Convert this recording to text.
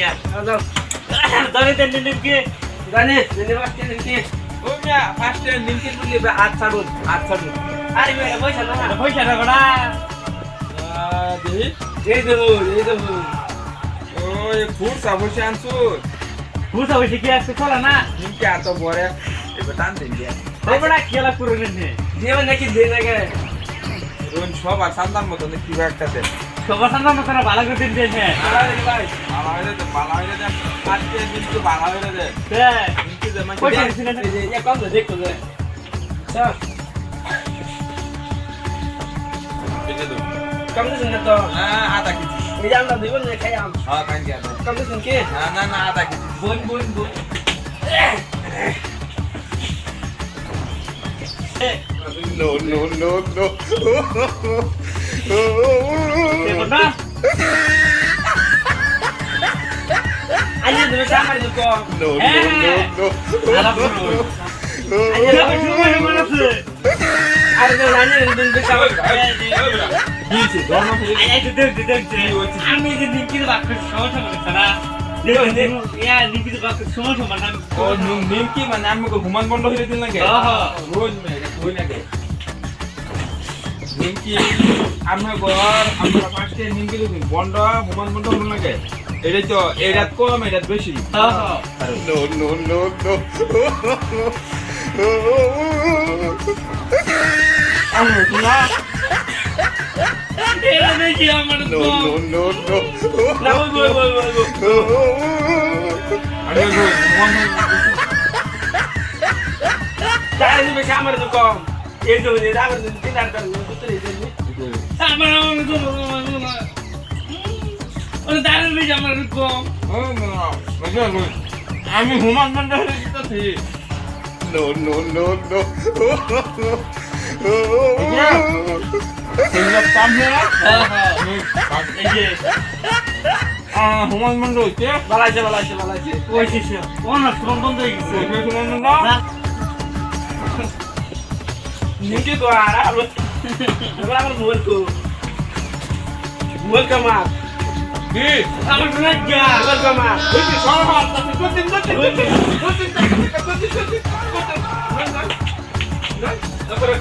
গিয়া ধরে দেন নিমকি জানি নিমকি ফার্স্টে নিমকি ও মিয়া ফার্স্টে নিমকি তুলি হাত ছাড়ুন আরে ভাই পয়সা না বড়া দেখি এই দেবো ওই ফুরসা বসে আনছু বুঝা বসে কি আছে চলা না নিমকি এত বড় এবার টান দেন দিয়া ওই বড়া খেলা পুরো নে দেবে নাকি দে লাগে রোন সবার সন্তান মতো কি একটা দেন সবার সামনে মতো না ভালো করে দিন হ্যাঁ ভাই ভালো হইলে দেন আজকে নিমকি ভালো হইলে দেন হ্যাঁ নিমকি দে মানে পয়সা দিছেন না এই কম দেখো দে স্যার এটা দাও কম দিছেন না তো হ্যাঁ আধা কেজি এই যে আমরা দিব না খাই আম হ্যাঁ খাই দিয়া কম দিছেন কি না আধা কেজি বোন No. না আইয়া তুমি সামার দিকো No. আলা বলো আইয়া না শুরু মনে আছে আরে তো রানি দিন বেশা দিয়েছে দরমা আইয়া দিতে আমি যে নিমকি বাক্য সমস্যা করতে না ইয়া নিমকি বাক্য সমস্যা মানে ও নিমকি মানে আমি ঘুমান বন্ধ হয়ে দিন লাগে রোজ মে কই না গে নিমকি আমরা ফার্স্টে নিমকি বন্ধ ঘুমান বন্ধ হল লাগে এটা তো এটা কম এটা বেশি No. আমি না এরা দেখি আমার No. না বল আমি ঘুমান তাই তুমি সামার দিকো এই যে আমার দিন আর কার উত্তরে দেনি আমার ওরে দাঁড়ান বেশ আমার কম আমি ঘুমান বন্ধ হয়ে দিতেছি No. এগুলো কাম হয়ে না এই যে ঘুমান বন্ধ হচ্ছে বালাইছে কইছিস অনেক বন্ধ হয়ে গেছে ঘুমান বন্ধ নিমকি তো আর আমার মোবাইল কামা কি আমার লাগা মোবাইল কামা কি সরমাত তারপরে